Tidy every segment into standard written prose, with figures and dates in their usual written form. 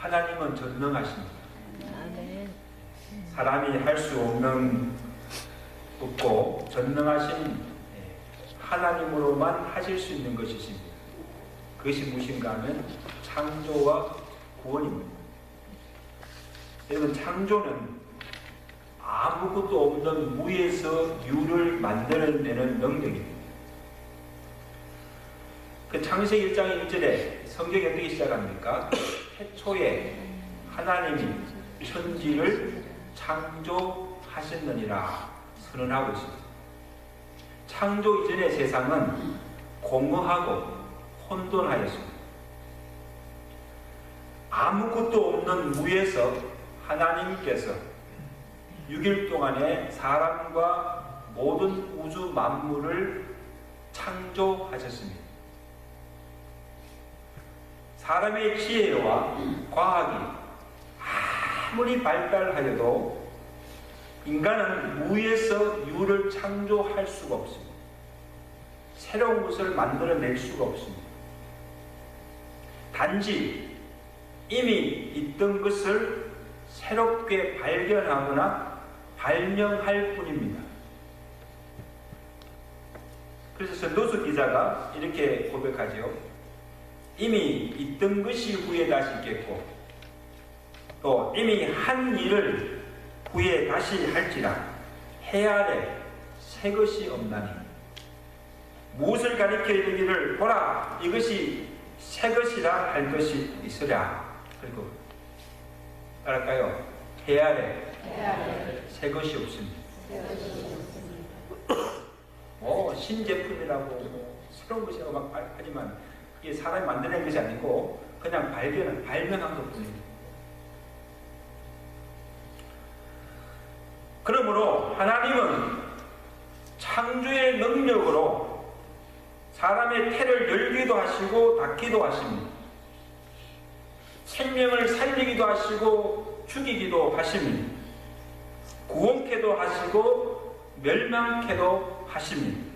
하나님은 전능하십니다. 아멘. 사람이 할 수 없고 전능하신 하나님으로만 하실 수 있는 것이십니다. 그것이 무엇인가 하면 창조와 구원입니다. 여러분, 창조는 아무것도 없는 무에서 유를 만들어내는 능력입니다. 그 창세기 1장 1절에 성경이 어떻게 시작합니까? 태초에 하나님이 천지를 창조하셨느니라 선언하고 있습니다. 창조 이전의 세상은 공허하고 혼돈하였습니다. 아무것도 없는 무에서 하나님께서 6일 동안에 사람과 모든 우주 만물을 창조하셨습니다. 사람의 지혜와 과학이 아무리 발달하여도 인간은 무에서 유를 창조할 수가 없습니다. 새로운 것을 만들어낼 수가 없습니다. 단지 이미 있던 것을 새롭게 발견하거나 발명할 뿐입니다. 그래서 전도서 기자가 이렇게 고백하죠. 이미 있던 것이 후에 다시 있겠고 또 이미 한 일을 후에 다시 할지라 해 아래 새 것이 없나니 무엇을 가리켜 이르기를 보라 이것이 새 것이라 할 것이 있으랴. 그리고 따랄까요? 해 아래 새 것이 없습니다. 신제품이라고 새로운 것이라고 막 하지만 이게 사람이 만들어낸 것이 아니고 그냥 발명한 것뿐입니다. 그러므로 하나님은 창조의 능력으로 사람의 태를 열기도 하시고 닫기도 하십니다. 생명을 살리기도 하시고 죽이기도 하십니다. 구원케도 하시고 멸망케도 하십니다.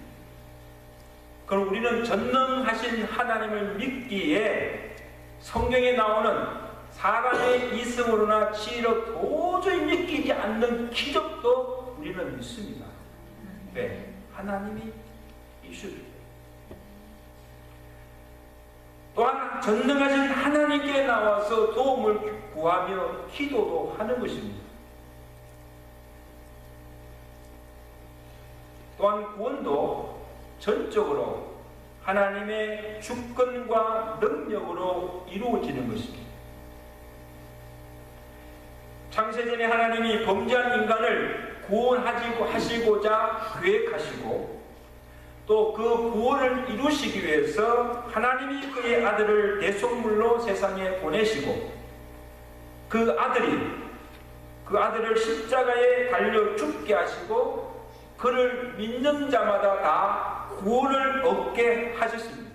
그럼 우리는 전능하신 하나님을 믿기에 성경에 나오는 사람의 이성으로나 지혜로 도저히 믿기지 않는 기적도 우리는 믿습니다. 왜? 하나님이 이슈입니다. 또한 전능하신 하나님께 나와서 도움을 구하며 기도도 하는 것입니다. 또한 구원도 전적으로 하나님의 주권과 능력으로 이루어지는 것입니다. 창세전에 하나님이 범죄한 인간을 구원하시고자 계획하시고 또 그 구원을 이루시기 위해서 하나님이 그의 아들을 대속물로 세상에 보내시고 그 아들을 십자가에 달려 죽게 하시고 그를 믿는 자마다 다 구원을 얻게 하셨습니다.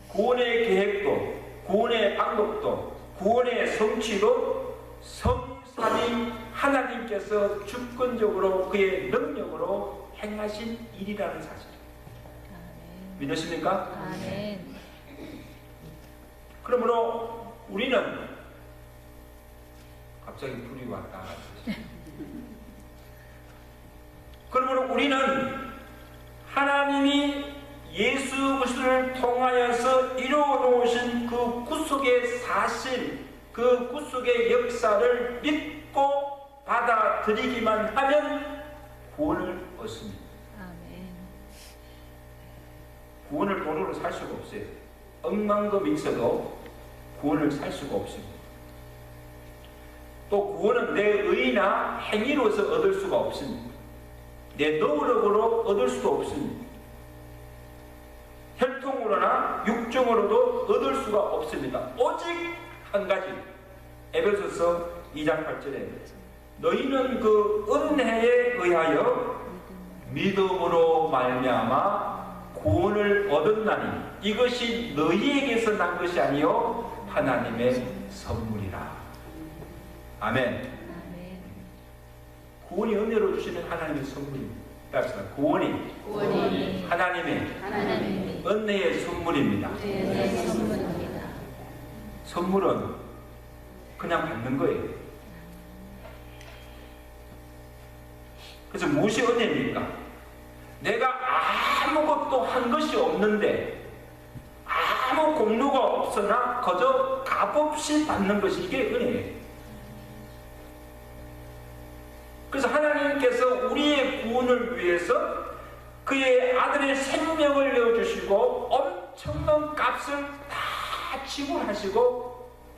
구원의 계획도 구원의 방법도 구원의 성취도 성삼위 하나님께서 주권적으로 그의 능력으로 행하신 일이라는 사실. 믿으십니까? 아멘. 그러므로 우리는 갑자기 불이 왔다. 그러므로 우리는 하나님이 예수 그리스도를 통하여서 이루어 놓으신 그 구속의 사실, 그 구속의 역사를 믿고 받아들이기만 하면 구원을 얻습니다. 아멘. 구원을 돈으로 살 수가 없어요. 억만금 있어도 구원을 살 수가 없습니다. 또 구원은 내 의나 행위로서 얻을 수가 없습니다. 내 노력으로 얻을 수도 없습니다. 혈통으로나 육정으로도 얻을 수가 없습니다. 오직 한 가지, 에베소서 2장 8절에 너희는 그 은혜에 의하여 믿음으로 말미암아 구원을 얻었나니 이것이 너희에게서 난 것이 아니요 하나님의 선물이라. 아멘. 아멘. 구원이 은혜로 주시는 하나님의 선물입니다. 따라서 구원이 하나님의 은혜의 선물입니다. 은혜의 선물입니다. 선물은 그냥 받는 거예요. 그래서 무엇이 은혜입니까? 내가 아무것도 한 것이 없는데 아무 공로가 없으나 그저 값없이 받는 것이 이게 은혜예요. 그래서 하나님께서 우리의 구원을 위해서 그의 아들의 생명을 내어주시고 엄청난 값을 다 지불하시고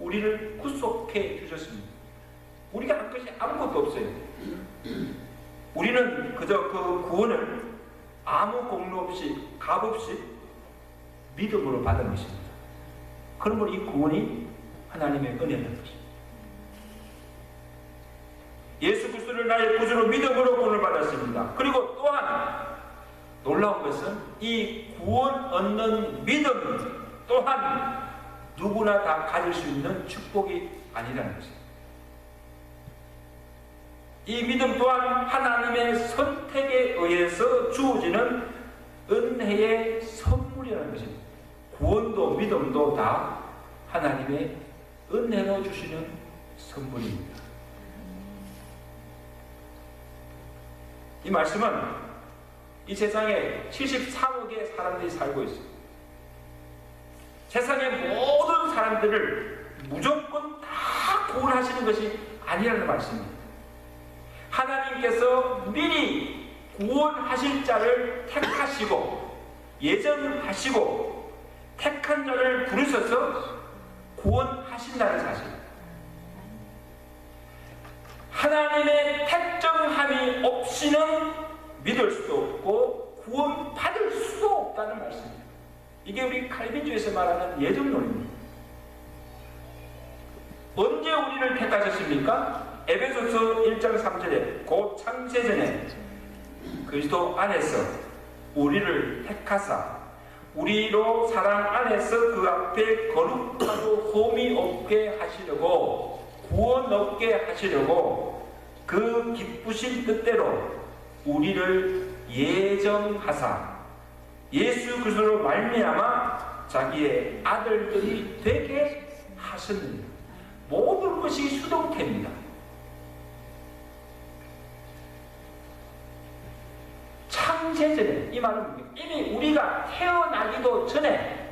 우리를 구속해 주셨습니다. 우리가 한 것이 아무것도 없어요. 우리는 그저 그 구원을 아무 공로 없이 값 없이 믿음으로 받은 것입니다. 그러므로 이 구원이 하나님의 은혜라는 것입니다. 예수 그리스도를 나의 구주로 믿음으로 구원을 받았습니다. 그리고 또한 놀라운 것은 이 구원 얻는 믿음 또한 누구나 다 가질 수 있는 축복이 아니라는 것입니다. 이 믿음 또한 하나님의 선택에 의해서 주어지는 은혜의 선물이라는 것입니다. 구원도 믿음도 다 하나님의 은혜로 주시는 선물입니다. 이 말씀은 이 세상에 73억의 사람들이 살고 있습니다. 세상의 모든 사람들을 무조건 다 구원하시는 것이 아니라는 말씀입니다. 하나님께서 미리 구원하실 자를 택하시고 예정하시고 택한 자를 부르셔서 구원하신다는 사실. 하나님의 택정함이 없이는 믿을 수도 없고 구원받을 수도 없다는 말씀입니다. 이게 우리 칼빈주에서 말하는 예정론입니다. 언제 우리를 택하셨습니까? 에베소서 1장 3절에 곧 창세전에 그리스도 안에서 우리를 택하사 우리로 사랑 안에서 그 앞에 거룩하고 흠이 없게 하시려고 구원 얻게 하시려고 그 기쁘신 뜻대로 우리를 예정하사 예수 그리스도로 말미암아 자기의 아들들이 되게 하셨느니라. 모든 것이 수동태입니다. 창세전에 이 말은 이미 우리가 태어나기도 전에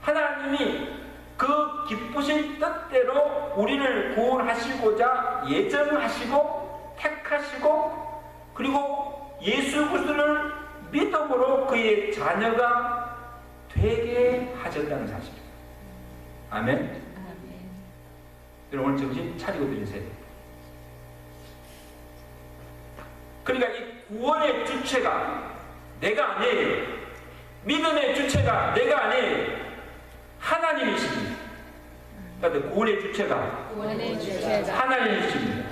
하나님이 그 기쁘신 뜻대로 우리를 구원하시고자 예정하시고 택하시고 그리고 예수 그리스도를 믿음으로 그의 자녀가 되게 하셨다는 사실입니다. 아멘. 아멘. 여러분 오늘 정신 차리고 들으세요. 그러니까 이 구원의 주체가 내가 아니에요. 믿음의 주체가 내가 아니에요. 하나님이십니다. 그런데 구원의 주체가 하나님이십니다.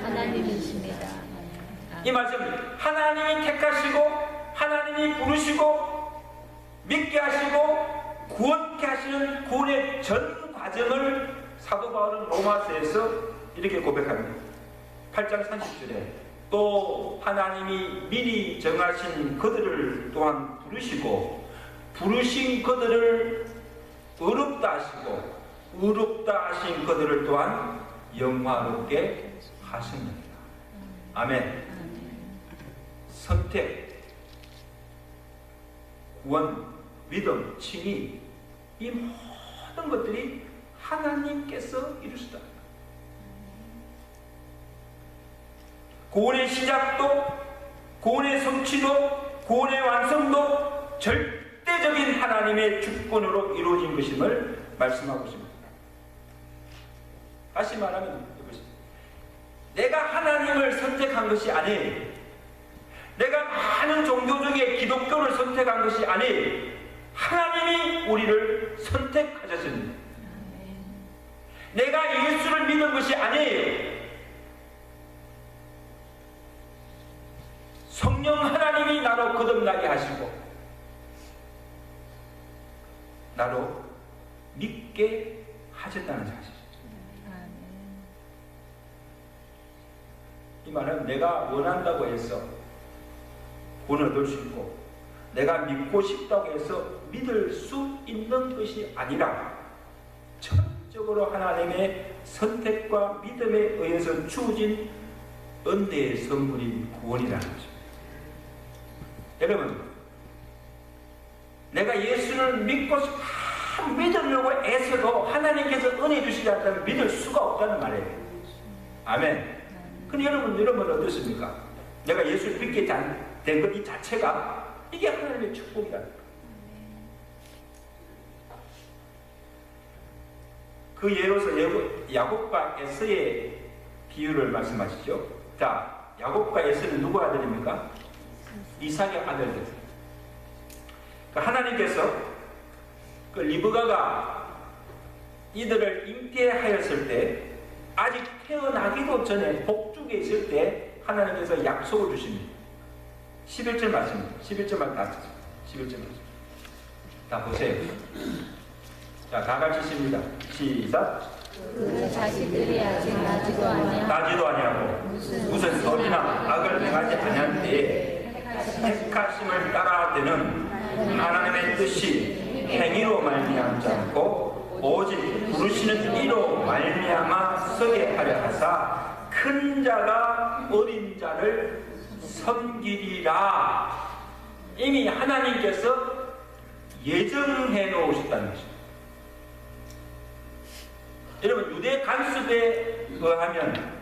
하나님이십니다. 이 말씀 하나님이 택하시고 하나님이 부르시고 믿게 하시고 구원케 하시는 구원의 전 과정을 사도 바울은 로마서에서 이렇게 고백합니다. 8장 30절에 또 하나님이 미리 정하신 그들을 또한 부르시고 부르신 그들을 의롭다 하시고 의롭다 하신 그들을 또한 영화롭게 하십니다. 아멘. 선택, 구원, 믿음, 칭의 이 모든 것들이 하나님께서 이루시다. 구원의 시작도 구원의 성취도 구원의 완성도 절대적인 하나님의 주권으로 이루어진 것임을 말씀하고 있습니다. 다시 말하면 이것이 내가 하나님을 선택한 것이 아니에요. 내가 많은 종교 중에 기독교를 선택한 것이 아니에요. 하나님이 우리를 선택하셨습니다. 내가 예수를 믿은 것이 아니에요. 성령 하나님이 나로 거듭나게 하시고 나로 믿게 하셨다는 사실. 이 말은 내가 원한다고 해서 구원을 얻을 수 있고 내가 믿고 싶다고 해서 믿을 수 있는 것이 아니라 절대 전적으로 하나님의 선택과 믿음에 의해서 주어진 은혜의 선물인 구원이라는 거죠. 여러분, 내가 예수를 믿고 믿으려고 애써도 하나님께서 은혜 주시지 않다면 믿을 수가 없다는 말이에요. 아멘. 근데 여러분 어떻습니까? 내가 예수를 믿게 된 것 이 자체가 이게 하나님의 축복이다. 그 예로서 야곱과 에서의 비유를 말씀하시죠. 자, 야곱과 에서는 누구 아들입니까? 이삭의 아들들. 하나님께서 그 리브가가 이들을 잉태하였을 때 아직 태어나기도 전에 복중에 있을 때 하나님께서 약속을 주십니다. 11절 말씀입니다. 11절 말씀 다 쓰죠. 11절 말씀. 다 보세요. 자, 다 같이 씁니다. 시작. 그 자식들이 아직 나지도 아니하고 무슨 선이나 악을 행하지 아니할 때에 택하심을 따라 되는 하나님의 뜻이 행위로 말미암지 않고 오직 부르시는 이로 말미암아 서게 하려 하사 큰 자가 어린 자를 섬기리라. 이미 하나님께서 예정해 놓으셨다는 것입니다. 여러분, 유대 간습에 의하면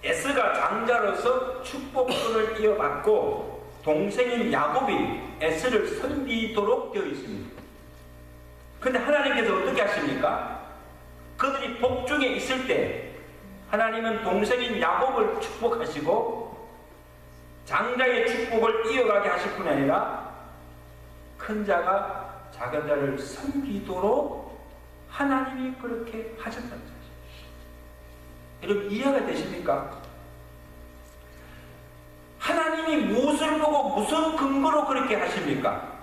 에스가 장자로서 축복권을 이어받고 동생인 야곱이 에스를 섬기도록 되어 있습니다. 그런데 하나님께서 어떻게 하십니까? 그들이 복중에 있을 때 하나님은 동생인 야곱을 축복하시고 장자의 축복을 이어가게 하실 뿐 아니라 큰 자가 작은 자를 섬기도록 하나님이 그렇게 하셨다는 사실. 여러분, 이해가 되십니까? 하나님이 무엇을 보고 무슨 근거로 그렇게 하십니까?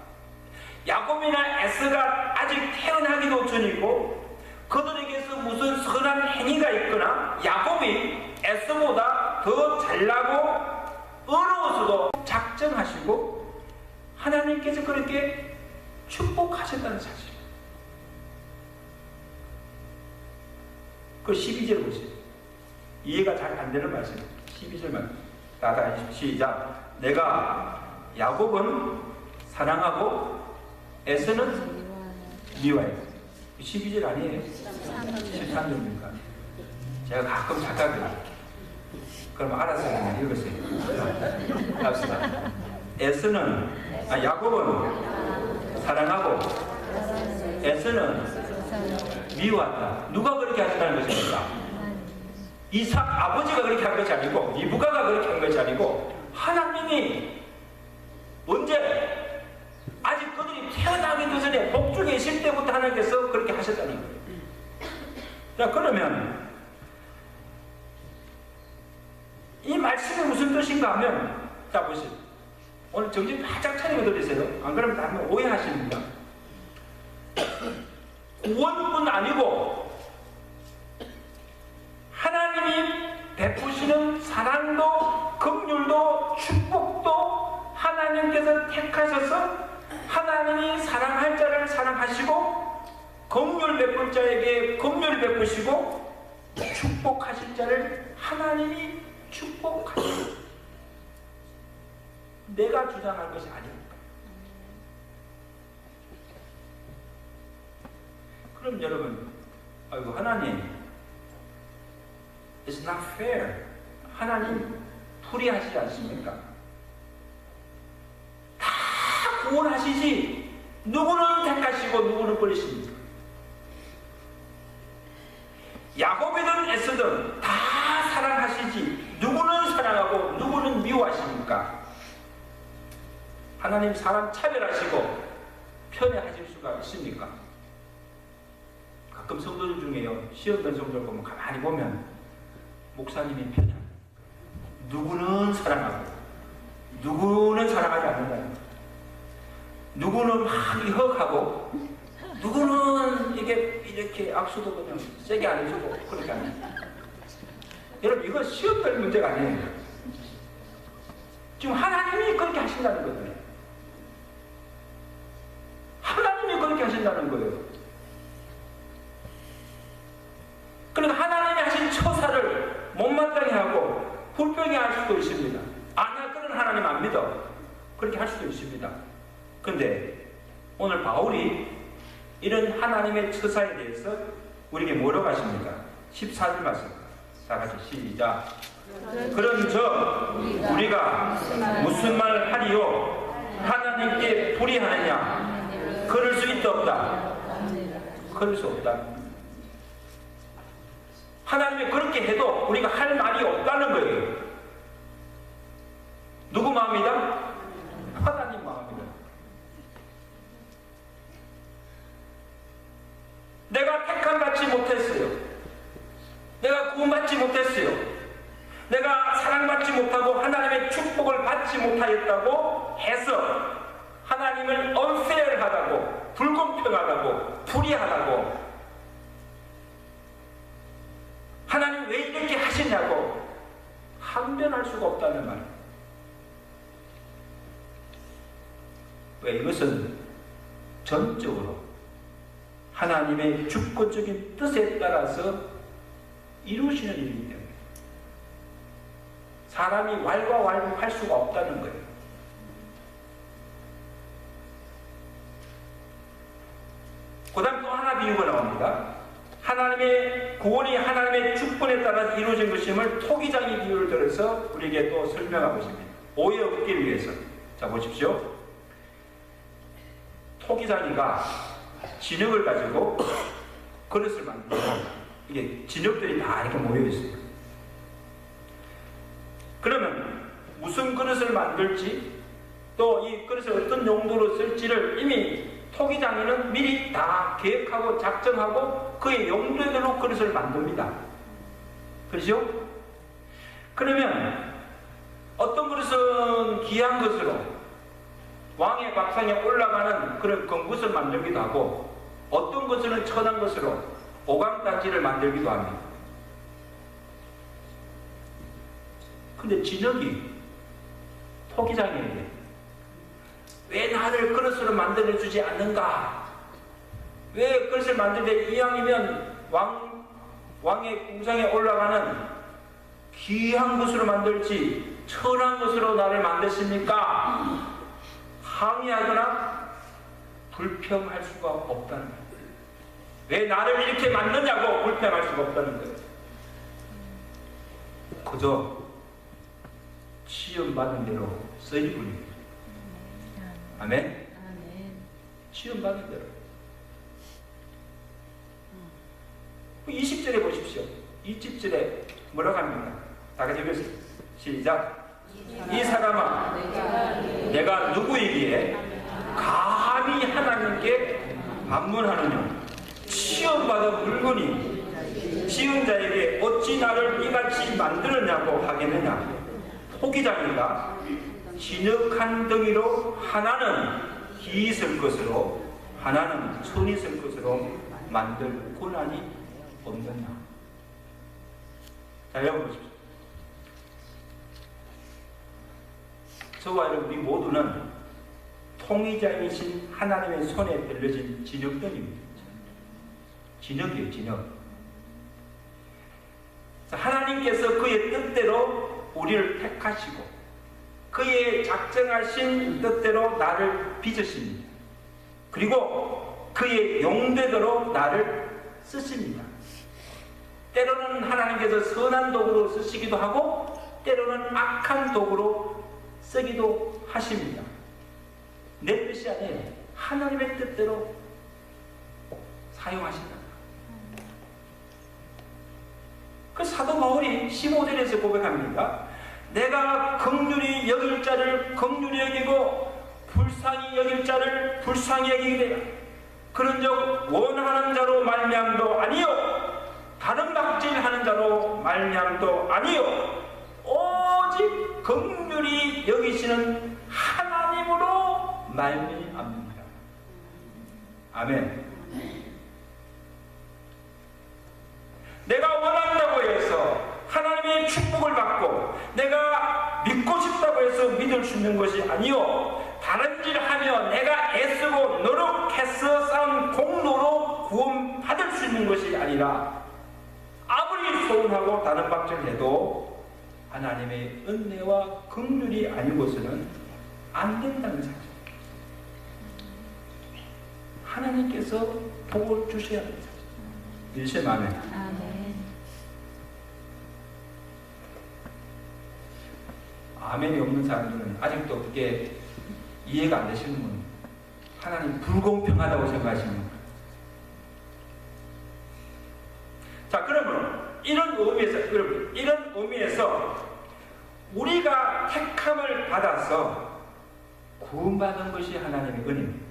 야곱이나 에스가 아직 태어나기도 전이고 그들에게서 무슨 선한 행위가 있거나 야곱이 에스보다 더 잘나고 어려워서도 작정하시고 하나님께서 그렇게 축복하셨다는 사실. 그 12절 보세요. 이해가 잘 안 되는 말씀. 12절 말씀. 다 시작. 내가 야곱은 사랑하고 에서는 미워해요. 12절 아니에요? 13절입니까? 제가 가끔 착각해요. 그럼 알아서 그냥 읽으세요. 갑시다. 야곱은 사랑하고 에서는 미워한다. 누가 그렇게 하셨다는 것입니까? 이삭 아버지가 그렇게 한 것이 아니고 리브가가 그렇게 한 것이 아니고 하나님이 언제 아직 그들이 태어나기도 전에 복중에 있을 때부터 하나님께서 그렇게 하셨다는 거예요. 자, 그러면 이 말씀이 무슨 뜻인가 하면, 자 보세요. 오늘 정신 바짝 차리고 들으세요. 안 그러면 다음에 오해하십니다. 구원뿐 아니고 하나님이 베푸시는 사랑도 긍휼도 축복도 하나님께서 택하셔서 하나님이 사랑할 자를 사랑하시고 긍휼 베풀 자에게 긍휼 베푸시고 축복하실 자를 하나님이 축복하시고 내가 주장할 것이 아닙니다. 그럼 여러분, 아이고 하나님, it's not fair. 하나님 불의하시지 않습니까? 다 구원하시지 누구는 택하시고 누구는 버리십니까? 야곱이든 에서든 다 사랑하시지 누구는 사랑하고 누구는 미워하십니까? 하나님 사람 차별하시고 편애하실 수가 있습니까? 가끔 성도들 중에요, 시험된 성도를 보면 가만히 보면 목사님이 편애합니다. 누구는 사랑하고 누구는 사랑하지 않는다. 누구는 막 이헉하고 누구는 이렇게 악수도 그냥 세게 안 해주고 그렇게 안 해요. 여러분, 이거 시험될 문제가 아니에요. 지금 하나님이 그렇게 하신다는 거예요. 하나님이 그렇게 하신다는 거예요. 분명히 할 수도 있습니다. 아니야, 그런 하나님 안 믿어. 그렇게 할 수도 있습니다. 근데 오늘 바울이 이런 하나님의 처사에 대해서 우리에게 뭐라고 하십니까? 14절 말씀. 다 같이 시작. 그런즉 우리가 무슨 말 하리요? 하나님께 불의하느냐? 그럴 수 있다 없다? 그럴 수 없다. 하나님이 그렇게 해도 우리가 할 말이 없다는 거예요. 누구 마음이다? 하나님 마음이다. 내가 택함받지 못했어요. 내가 구원받지 못했어요. 내가 사랑받지 못하고 하나님의 축복을 받지 못하였다고 해서 하나님을 unfair하다고, 불공평하다고, 불의하다고, 하나님 왜 이렇게 하시냐고 항변할 수가 없다는 말. 왜? 이것은 전적으로 하나님의 주권적인 뜻에 따라서 이루어지는 일이기 때문에 사람이 왈가왈부할 수가 없다는 거예요. 그 다음 또 하나 비유가 나옵니다. 하나님의 구원이 하나님의 주권에 따라 이루어진 것임을 토기장의 비유를 들어서 우리에게 또 설명하고 있습니다. 오해 없기 위해서. 자, 보십시오. 토기장이가 진흙을 가지고 그릇을 만들고, 이게 진흙들이 다 이렇게 모여있어요. 그러면 무슨 그릇을 만들지, 또 이 그릇을 어떤 용도로 쓸지를 이미 토기장이는 미리 다 계획하고 작정하고 그의 용도대로 그릇을 만듭니다. 그렇죠? 그러면 어떤 그릇은 귀한 것으로 왕의 밥상에 올라가는 그런 금굿을 만들기도 하고, 어떤 것은 천한 것으로 오강단지를 만들기도 합니다. 근데 진흙이 토기장에게 왜 나를 그릇으로 만들어주지 않는가? 왜 그릇을 만들 때 이왕이면 왕의 궁상에 올라가는 귀한 것으로 만들지 천한 것으로 나를 만드십니까? 항의하거나 불평할 수가 없다는 거예요. 왜 나를 이렇게 만드냐고 불평할 수가 없다는 거예요. 그저 시험받은 대로 쓰일 뿐입니다. 아멘? 시험받은 대로. 20절에 보십시오. 20절에 뭐라고 합니까? 다 같이 읽으세요. 시작. 이 사람아, 내가 누구이기에 감히 하나님께 반문하느냐? 시험받은 물건이 지은 자에게 어찌 나를 이같이 만들었냐고 하겠느냐? 토기장이가 진흙한 덩이로 하나는 기 있을 것으로 하나는 손 있을 것으로 만들 고난이 없느냐? 자, 여러분 보십시오. 저와 여러분 우리 모두는 통의자이신 하나님의 손에 들려진 진흙덩이입니다. 진흙이에요, 진흙. 하나님께서 그의 뜻대로 우리를 택하시고 그의 작정하신 뜻대로 나를 빚으십니다. 그리고 그의 용대대로 나를 쓰십니다. 때로는 하나님께서 선한 도구로 쓰시기도 하고 때로는 악한 도구로 쓰기도 하십니다. 내 뜻이 아니에요. 하나님의 뜻대로 사용하신다. 그 사도 바울이 15절에서 고백합니다. 내가 긍휼히 여길 자를 긍휼히 여기고 불쌍히 여길 자를 불쌍히 여기게 되라. 그런즉 원하는 자로 말미암도 아니요 다른 박질하는 자로 말미암도 아니요 오직 긍휼히 여기시는 하나님으로 말미암는다. 아멘. 내가 원한다고 해서 하나님의 축복을 받고 내가 믿고 싶다고 해서 믿을 수 있는 것이 아니요 다른 일 하며 내가 애쓰고 노력해서 쌓은 공로로 구원받을 수 있는 것이 아니라 아무리 소원하고 다른 박질을 해도 하나님의 은혜와 긍휼이 아니고서는 안 된다는 사실. 하나님께서 복을 주셔야 합니다. 믿으시면 아멘. 아멘. 아멘이 없는 사람들은 아직도 그게 이해가 안 되시는 분, 하나님 불공평하다고 생각하시는 분. 자, 그러면 이런 의미에서 우리가 택함을 받아서 구원받은 것이 하나님의 은혜입니다.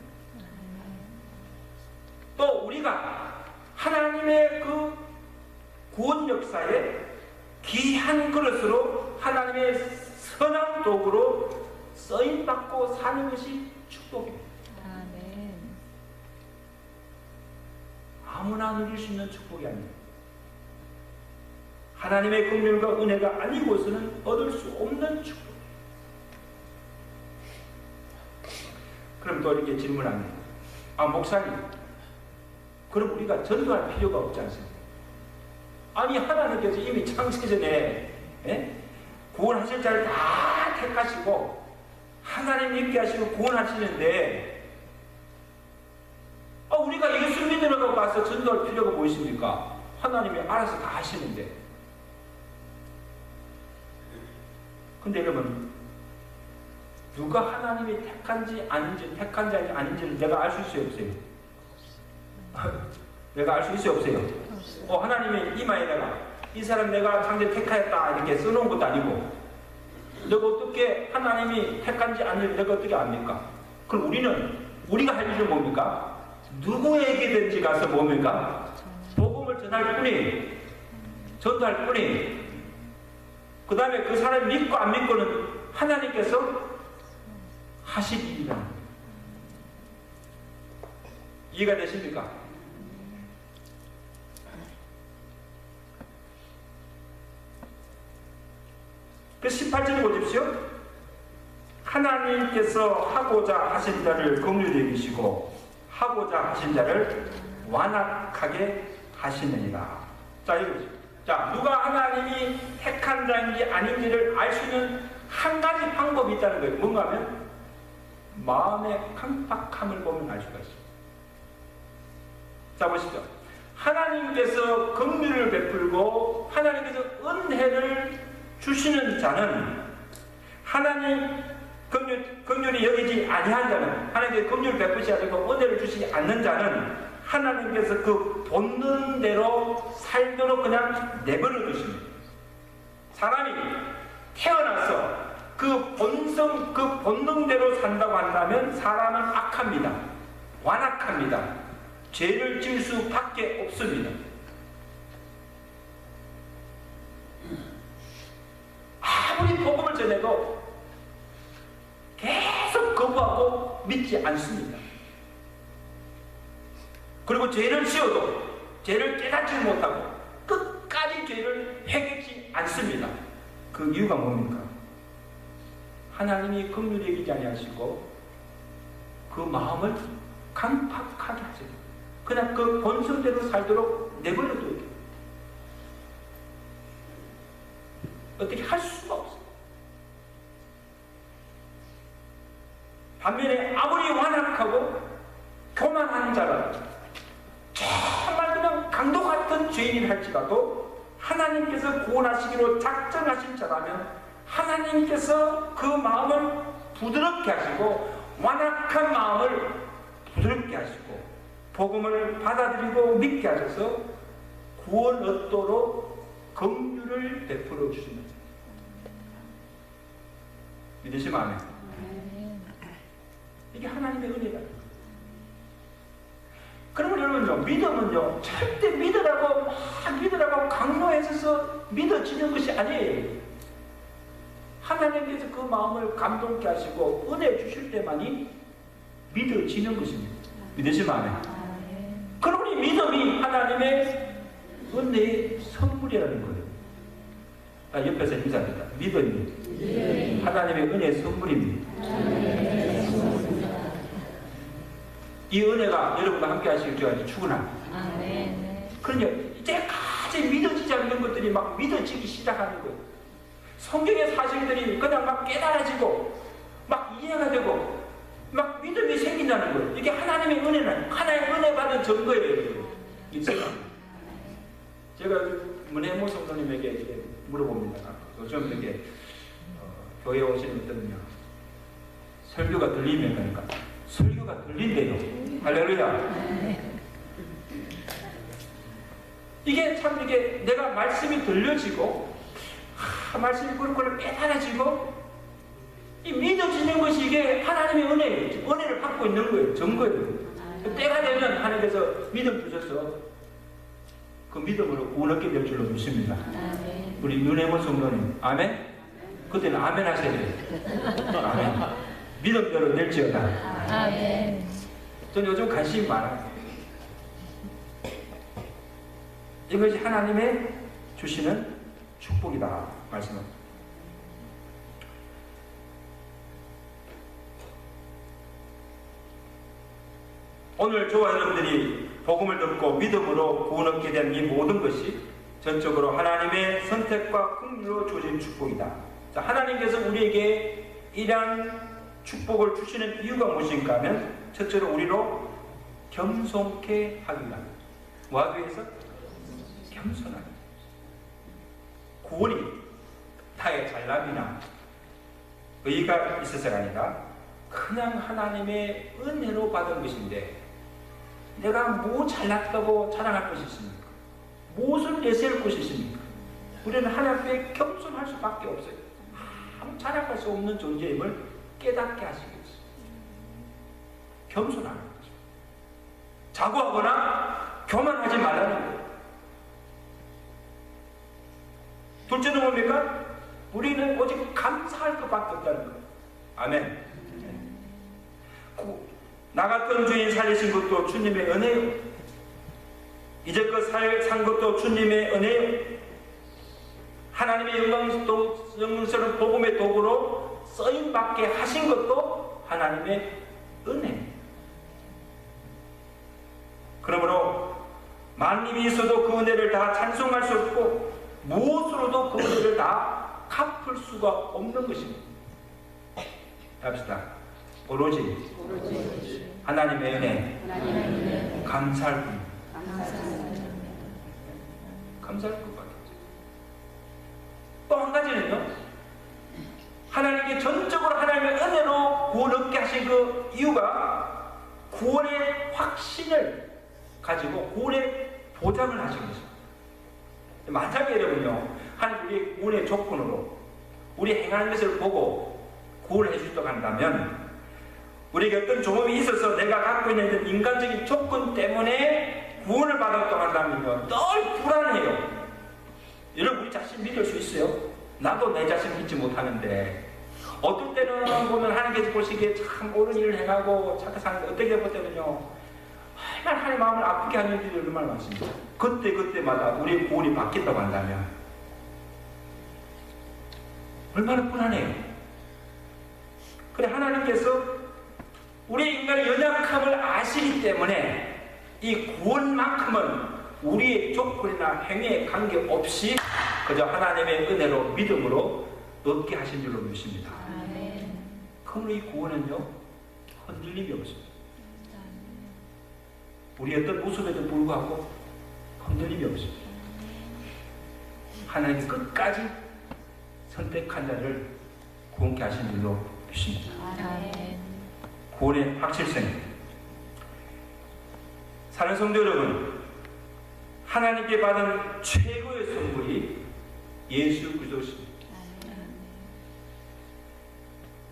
또 우리가 하나님의 그 구원 역사에 귀한 그릇으로 하나님의 선한 도구로 쓰임받고 사는 것이 축복입니다. 아멘. 아무나 누릴 수 있는 축복이 아닙니다. 하나님의 긍휼과 은혜가 아니고서는 얻을 수 없는 축복. 그럼 또 이렇게 질문합니다. 아, 목사님, 그럼 우리가 전도할 필요가 없지 않습니까? 아니, 하나님께서 이미 창세전에 구원하실 자를 다 택하시고 하나님 믿게 하시고 구원하시는데 우리가 예수 믿으러 가서 전도할 필요가 뭐 있습니까? 하나님이 알아서 다 하시는데. 근데 여러분, 누가 하나님이 택한지 아닌지를 내가 알 수 있어요, 없어요? 내가 알 수 있어요, 없어요? 하나님이 이마에다가 이 사람 내가 상대 택하였다 이렇게 써놓은 것도 아니고, 내가 어떻게 하나님이 택한지 아닌지 내가 어떻게 압니까? 그럼 우리가 할 일은 뭡니까? 누구에게든지 가서 뭡니까? 복음을 전할 뿐이, 전도할 뿐이, 그 다음에 그 사람이 믿고 안 믿고는 하나님께서 하실 일이라는 거예요. 이해가 되십니까? 그 18절을 보십시오. 하나님께서 하고자 하신 자를 긍휼히 여기시고 하고자 하신 자를 완악하게 하시느니라. 자, 이거죠. 자, 누가 하나님이 택한 자인지 아닌지를 알 수 있는 한 가지 방법이 있다는 거예요. 뭔가 하면 마음의 강팍함을 보면 알 수가 있습니다. 자, 보시죠. 하나님께서 긍휼을 베풀고 하나님께서 은혜를 주시는 자는, 하나님 긍휼이 여기지 아니한 자는, 하나님께서 긍휼을 베푸시지 않고 은혜를 주시지 않는 자는 하나님께서 그 본능대로 살도록 그냥 내버려 두십니다. 사람이 태어나서 그 본능대로 산다고 한다면 사람은 악합니다. 완악합니다. 죄를 지을 수밖에 없습니다. 아무리 복음을 전해도 계속 거부하고 믿지 않습니다. 그리고 죄를 지어도 죄를 깨닫지 못하고 끝까지 죄를 회개치 않습니다. 그 이유가 뭡니까? 하나님이 긍휼히 여기지 아니하시고 그 마음을 강팍하게 하세요. 그냥 그 본성대로 살도록 내버려둬요. 어떻게 할 수가 없어요. 반면에 아무리 완악하고 교만한 자라도 정말 그냥 강도 같은 죄인이 할지라도 하나님께서 구원하시기로 작정하신 자라면 하나님께서 그 마음을 부드럽게 하시고 완악한 마음을 부드럽게 하시고 복음을 받아들이고 믿게 하셔서 구원 얻도록 긍휼을 베풀어 주십니다. 믿으시면 아멘. 이게 하나님의 은혜다. 그러면 여러분요, 믿음은요, 절대 믿으라고 강요해서 믿어지는 것이 아니에요. 하나님께서 그 마음을 감동케 하시고 은혜 주실 때만이 믿어지는 것입니다. 믿으시면 아멘. 그러니 믿음이 하나님의 은혜의 선물이라는 거예요. 옆에서 인사합니다. 믿음이 하나님의 은혜의 선물입니다. 이 은혜가 여러분과 함께 하시길 제가 축원합니다. 그러니까 이제까지 믿어지지 않는 것들이 막 믿어지기 시작하는 거예요. 성경의 사실들이 그냥 막 깨달아지고 막 이해가 되고 막 믿음이 생긴다는 거예요. 이게 하나님의 은혜는 하나의 은혜 받은 증거예요. 제가 문혜모 성도님에게 이렇게 물어봅니다. 요즘 이렇게 교회에 오시는 어떤 설교가 들리면 그러니까 설교가 들린대요. 할렐루야. 이게 참 이게 내가 말씀이 들려지고 말씀이 그렇게 깨달아지고 이 믿어지는 것이 이게 하나님의 은혜예요. 은혜를 받고 있는 거예요. 증거예요. 때가 되면 하나님께서 믿음 주셔서 그 믿음으로 구원 얻게 될 줄로 믿습니다. 우리 윤혜모 성도님 아멘? 그때는 아멘 하셔야 돼요. 아멘. 믿음대로 될지어다. 아멘. 저는 요즘 관심이 많아요. 이것이 하나님의 주시는 축복이다 말씀합니다. 오늘 저와 여러분들이 복음을 듣고 믿음으로 구원 얻게 된 이 모든 것이 전적으로 하나님의 선택과 긍휼로 주어진 축복이다. 자, 하나님께서 우리에게 이러한 축복을 주시는 이유가 무엇인가 하면 첫째로 우리로 겸손케 하기 위함. 뭐하기 위해서? 겸손하기. 구원이 나의 잘남이나 의의가 있어서가 아니라 그냥 하나님의 은혜로 받은 것인데 내가 뭐 잘났다고 자랑할 것이 있습니까? 무엇을 내세울 것이 있습니까? 우리는 하나님 앞에 겸손할 수밖에 없어요. 아무 자랑할 수 없는 존재임을 깨닫게 하시겠어요. 겸손하는 거죠. 자고하거나 교만하지 말라는 거예요. 둘째는 뭡니까? 우리는 오직 감사할 것밖에 없다는 거예요. 아멘. 나 같은 주인 살리신 것도 주님의 은혜요. 이제껏 산 것도 주님의 은혜요. 하나님의 영광스러운 복음의 도구로 쓰임받게 하신 것도 하나님의 은혜. 그러므로 만님이 있어도 그 은혜를 다 찬송할 수 없고 무엇으로도 그 은혜를 다 갚을 수가 없는 것입니다. 합시다. 오로지 하나님의 은혜 감사할 뿐. 감사할 것밖에 없어요. 또 한 가지는요, 하나님께 전적으로 하나님의 은혜로 구원 얻게 하신 그 이유가 구원의 확신을 가지고 구원의 보장을 하신 것입니다. 만약에 여러분요, 하나님 우리의 구원의 조건으로 우리 행하는 것을 보고 구원을 해주셨다고 한다면 우리에게 어떤 종업이 있어서 내가 갖고 있는 인간적인 조건 때문에 구원을 받았다고 한다면요, 늘 불안해요. 여러분 우리 자신 믿을 수 있어요? 나도 내 자신 믿지 못하는데 어떨 때는 보면 하나님께서 보시기에 참 옳은 일을 행하고 착하게 사는데 어떻게 볼 때는요 얼마나 하나님 마음을 아프게 하는 일들이 얼마나 많습니다. 그때마다 우리의 구원이 바뀐다고 한다면 얼마나 불안해요. 그래 하나님께서 우리 인간의 연약함을 아시기 때문에 이 구원만큼은 우리의 조건이나 행위에 관계없이 그저 하나님의 은혜로 믿음으로 얻게 하신 줄로 믿습니다. 그러므로 이 구원은요 흔들림이 없습니다. 우리 어떤 모습에도 불구하고 흔들림이 없습니다. 하나님이 끝까지 선택한 자를 구원케 하신 줄로 믿습니다. 구원의 확실성. 사는 성도 여러분, 하나님께 받은 최고의 선물이 예수 그리스도십니다.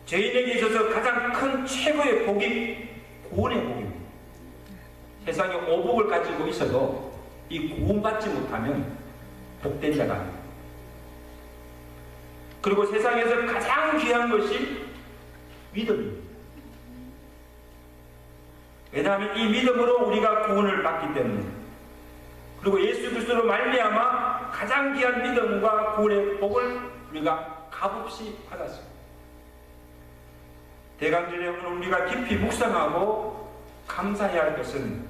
죄인에게 있어서 가장 큰 최고의 복이 구원의 복입니다. 세상에 오복을 가지고 있어도 이 구원받지 못하면 복된 자가 아닙니다. 그리고 세상에서 가장 귀한 것이 믿음입니다. 왜냐하면 이 믿음으로 우리가 구원을 받기 때문에, 그리고 예수 그리스도로 말미암아 가장 귀한 믿음과 구원의 복을 우리가 값없이 받았습니다. 대강절에 오늘 우리가 깊이 묵상하고 감사해야 할 것은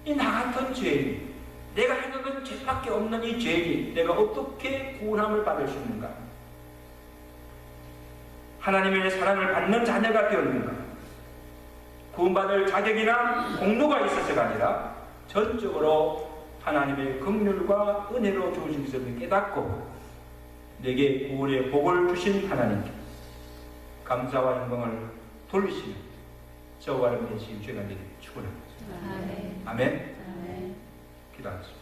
이 나 같은 죄인, 내가 행한 건 죄밖에 없는 이 죄인이 내가 어떻게 구원함을 받을 수 있는가? 하나님의 사랑을 받는 자녀가 되었는가? 구원받을 자격이나 공로가 있어서가 아니라 전적으로 하나님의 긍휼과 은혜로 주신 것을 깨닫고 내게 구원의 복을 주신 하나님께 감사와 영광을 돌리시는 저와 여러분의 지금 죄가 되기를 축원합니다. 아멘. 아멘. 아멘. 기도하겠습니다.